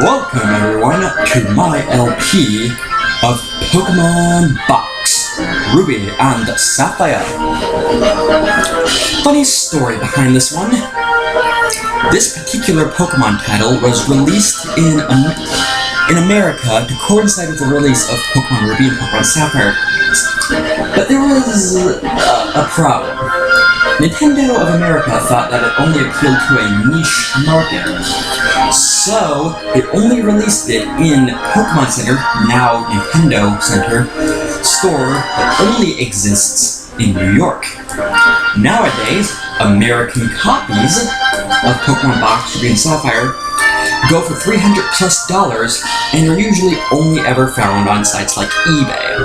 Welcome everyone to my LP of Pokemon Box, Ruby and Sapphire. Funny story behind this one. This particular Pokemon title was released in America to coincide with the release of Pokemon Ruby and Pokemon Sapphire. But there was a problem. Nintendo of America thought that it only appealed to a niche market. So, it only released it in Pokemon Center, now Nintendo Center, store that only exists in New York. Nowadays, American copies of Pokemon Box, Ruby and Sapphire go for $300+ and are usually only ever found on sites like eBay.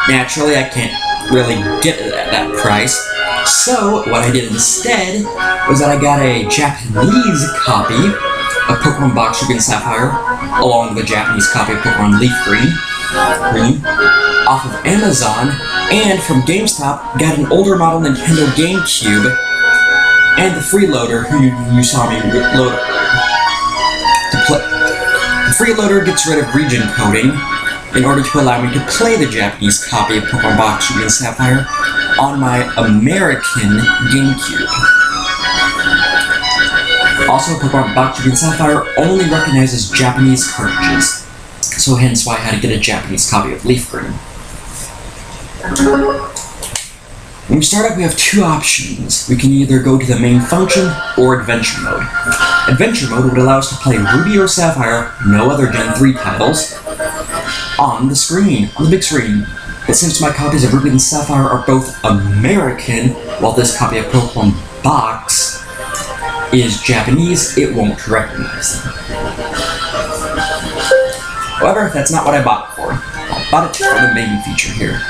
Naturally, I can't really get it at that price, so what I did instead was that I got a Japanese copy of Pokemon Box, Ruby and Sapphire, along with a Japanese copy of Pokemon Leaf Green, off of Amazon, and from GameStop got an older model Nintendo GameCube and the freeloader who you saw me load to play. The freeloader gets rid of region coding in order to allow me to play the Japanese copy of Pokemon Box, Ruby and Sapphire on my American GameCube. Also, Pokemon Box, Ruby and Sapphire only recognizes Japanese cartridges, so hence why I had to get a Japanese copy of Leaf Green. When we start up, we have two options. We can either go to the main function or Adventure Mode. Adventure Mode would allow us to play Ruby or Sapphire, no other Gen 3 titles, on the screen, on the big screen. But since my copies of Ruby and Sapphire are both American, while this copy of Pokemon Box is Japanese, it won't recognize them. However, that's not what I bought it for. I bought it for the main feature here.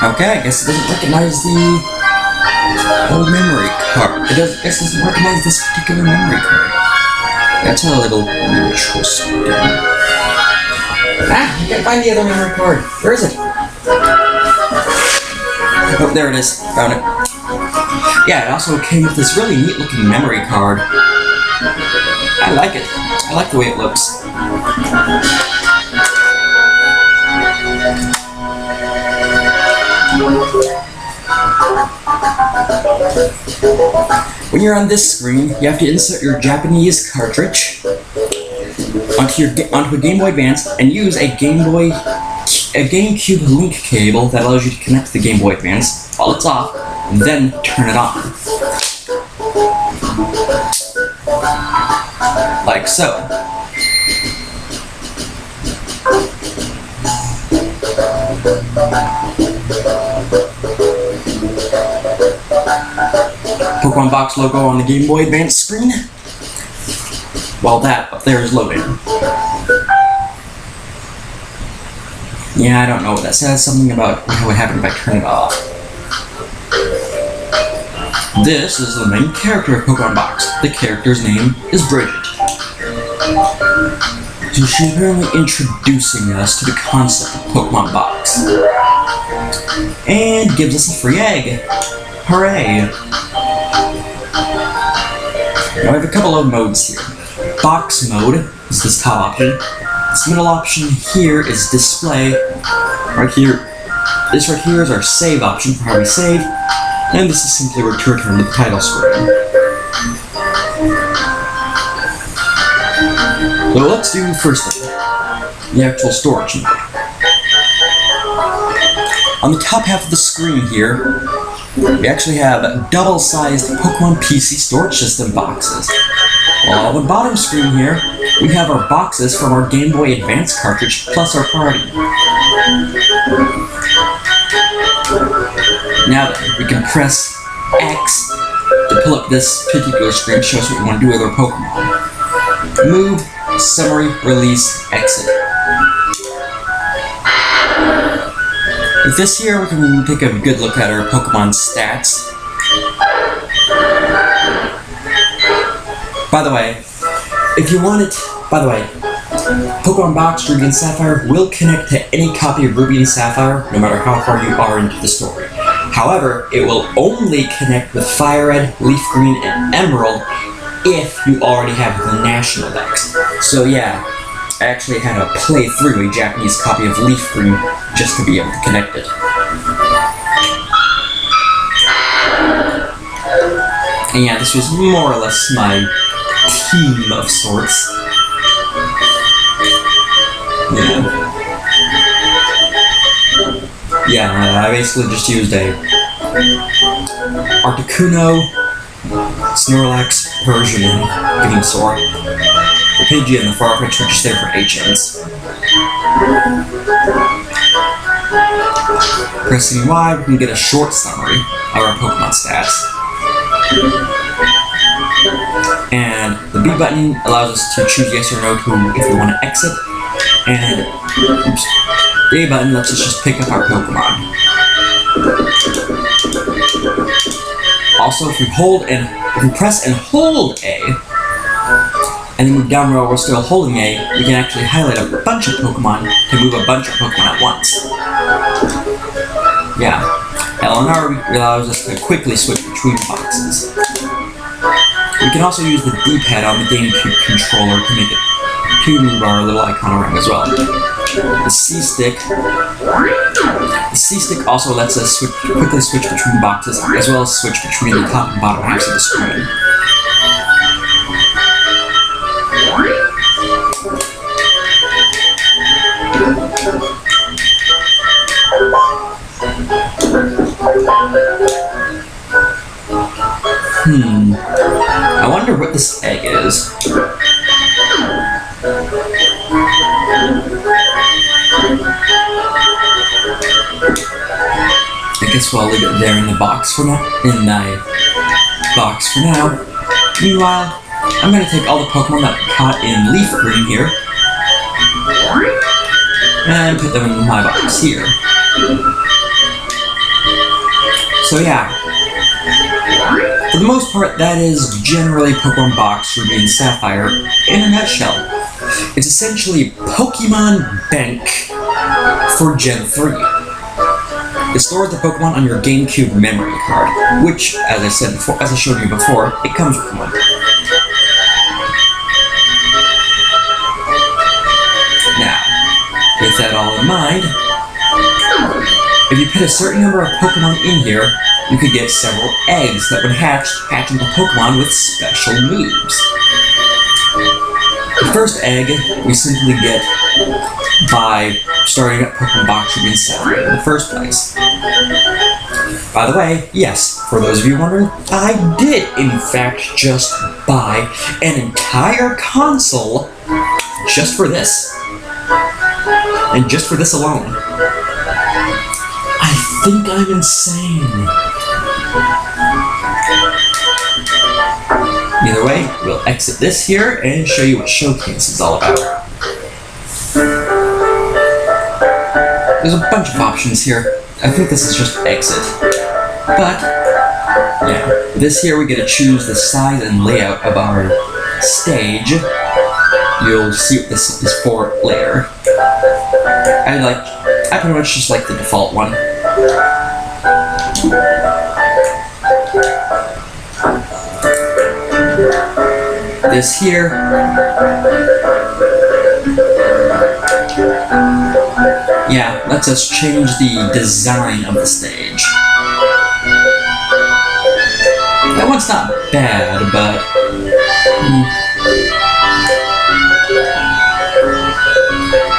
Okay, I guess it doesn't recognize the old memory card. I guess it doesn't recognize this particular memory card. That's a little interesting. I can't find the other memory card. Where is it? Oh, there it is. Found it. Yeah, it also came with this really neat looking memory card. I like it. I like the way it looks. When you're on this screen, you have to insert your Japanese cartridge onto a Game Boy Advance and use a GameCube link cable that allows you to connect to the Game Boy Advance while it's off, and then turn it on. Like so. Pokemon Box logo on the Game Boy Advance screen, while that up there is loading. Yeah, I don't know what that says. Something about what would happen if I turn it off. This is the main character of Pokemon Box. The character's name is Bridget. So she's apparently introducing us to the concept of Pokemon Box. And gives us a free egg. Hooray! Now I have a couple of modes here. Box mode is this top option. This middle option here is display. Right here. This right here is our save option for how we save. And this is simply where to return to the title screen. So let's do first thing, the actual storage mode. On the top half of the screen here, we actually have double-sized Pokemon PC storage system boxes. While on the bottom screen here, we have our boxes from our Game Boy Advance cartridge plus our party. Now then, we can press X to pull up this particular screen to show us what we want to do with our Pokemon. Move, summary, release, exit. With this here, we can take a good look at our Pokemon stats. By the way, if you want it, Pokemon Box Ruby and Sapphire will connect to any copy of Ruby and Sapphire, no matter how far you are into the story. However, it will only connect with Fire Red, Leaf Green, and Emerald if you already have the National Dex. So yeah, I actually had to play through a Japanese copy of Leaf Green just to be able to connect it. And yeah, this was more or less my team of sorts. Yeah, I basically just used a Articuno, Snorlax, Persian, and Venusaur. The Pidgey and the Farfetch'd were just there for HMs. Pressing Y, we can get a short summary of our Pokemon stats. And the B button allows us to choose yes or no to if we want to exit. And the A button lets us just pick up our Pokemon. Also, if we press and hold A, and then move down while we're still holding A, we can actually highlight a bunch of Pokemon to move a bunch of Pokemon at once. Yeah, LNR allows us to quickly switch between boxes. We can also use the D-pad on the GameCube controller to make it to move our little icon around as well. The C-stick also lets us quickly switch between boxes, as well as switch between the top and bottom halves of the screen. I wonder what this egg is. I guess we'll leave it there in the box for now. Meanwhile, I'm going to take all the Pokemon that I caught in Leaf Green here and put them in my box here. So yeah, for the most part, that is generally Pokemon Box Ruby and Sapphire in a nutshell. It's essentially Pokemon Bank for Gen 3. It stores the Pokemon on your GameCube memory card, which, as I showed you before, it comes with one. Now, with that all in mind, if you put a certain number of Pokemon in here, you could get several eggs that would hatch into Pokemon with special moves. The first egg we simply get by starting up Pokemon Box Ruby and Sapphire in the first place. By the way, yes, for those of you wondering, I did in fact just buy an entire console just for this. And just for this alone. I think I'm insane. Either way, we'll exit this here and show you what Showcase is all about. There's a bunch of options here. I think this is just exit. But, yeah, this here we get to choose the size and layout of our stage. You'll see what this is for later. I pretty much just like the default one. This here, yeah, lets us change the design of the stage. That one's not bad, but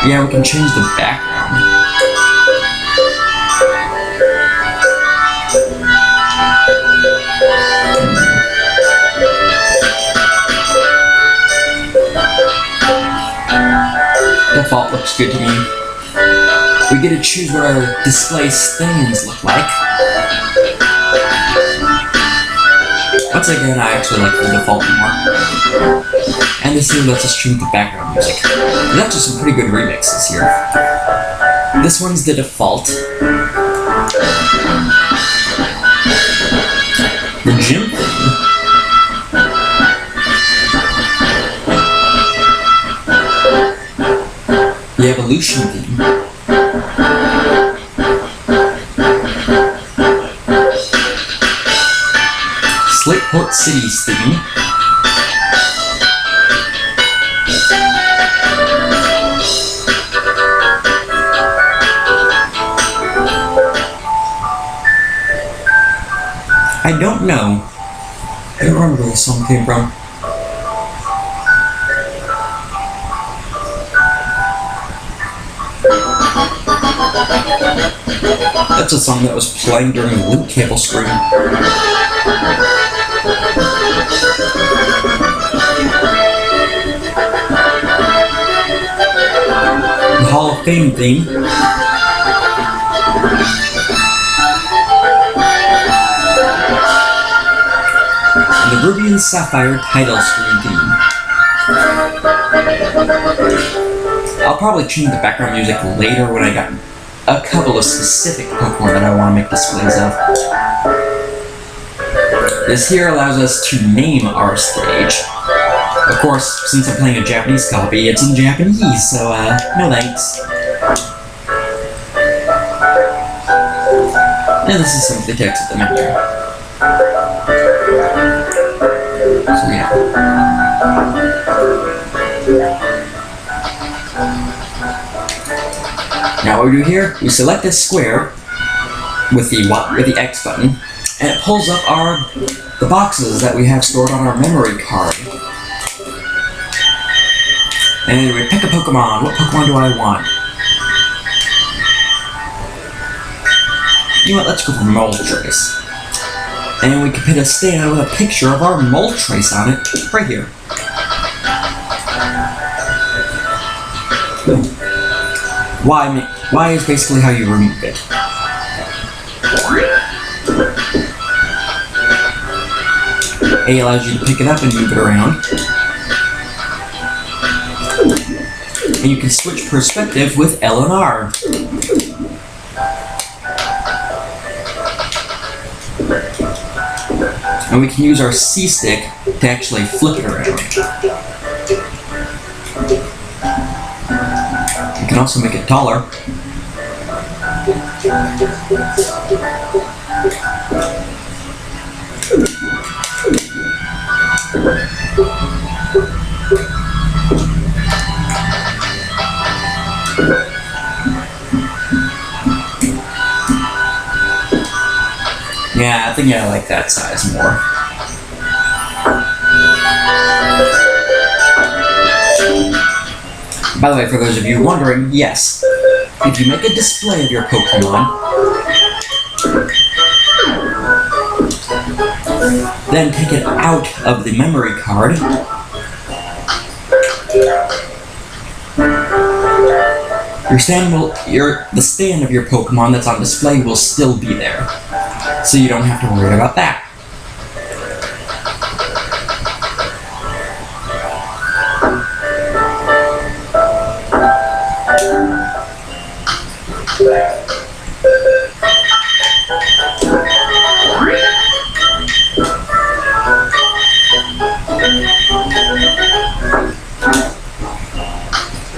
yeah, we can change the background. Default looks good to me. We get to choose what our display stands look like. Once again, I actually like the default more. And this here lets us change the background music. There's actually some pretty good remixes here. This one's the default. The gym theme. The evolution theme. Slateport City's theme. I don't know. I don't remember where this song came from. That's a song that was playing during the loop cable screen. The Hall of Fame theme. And the Ruby and Sapphire title screen theme. I'll probably change the background music later when I got a couple of specific Pokemon that I want to make displays of. This here allows us to name our stage. Of course, since I'm playing a Japanese copy, it's in Japanese, so no thanks. And this is simply text at the menu. So yeah. Now what we do here, we select this square with the X button, and it pulls up the boxes that we have stored on our memory card. And we pick a Pokemon. What Pokemon do I want? You know what, let's go for Moltres. And we can put a stand with a picture of our Moltres on it, right here. Y is basically how you remove it. A allows you to pick it up and move it around. And you can switch perspective with L and R. And we can use our C stick to actually flip it around. You can also make it taller. Yeah, I think I like that size more. By the way, for those of you wondering, yes, if you make a display of your Pokemon, then take it out of the memory card, the stand of your Pokemon that's on display will still be there. So you don't have to worry about that.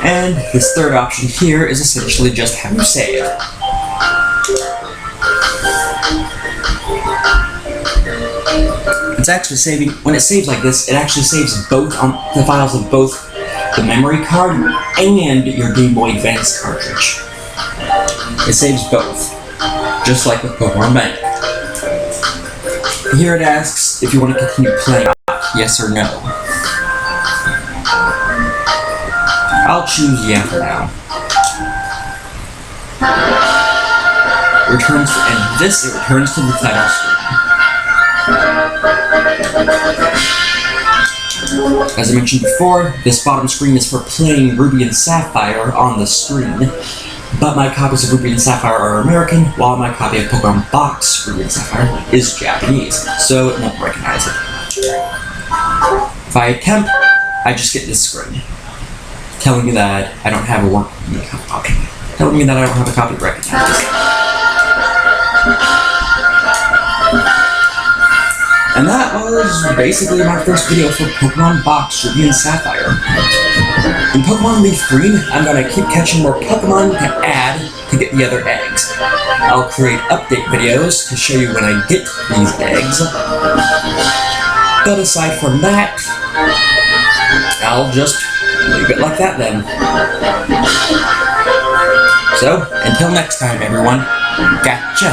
And this third option here is essentially just how you save. It's actually saving, when it saves like this, it actually saves both the files of both the memory card and your Game Boy Advance cartridge. It saves both, just like with Pokemon Bank. Here it asks if you want to continue playing, yes or no. I'll choose yeah for now. It returns to the title screen. As I mentioned before, this bottom screen is for playing Ruby and Sapphire on the screen, but my copies of Ruby and Sapphire are American, while my copy of Pokemon Box Ruby and Sapphire is Japanese, so it won't recognize it. If I attempt, I just get this screen, telling me that I don't have a working copy. Telling me that I don't have a copy recognized. And that was basically my first video for Pokemon Box Ruby and Sapphire. In Pokemon Leaf Green, I'm gonna keep catching more Pokemon to add to get the other eggs. I'll create update videos to show you when I get these eggs. But aside from that, I'll just leave it like that then. So, until next time everyone, gotcha!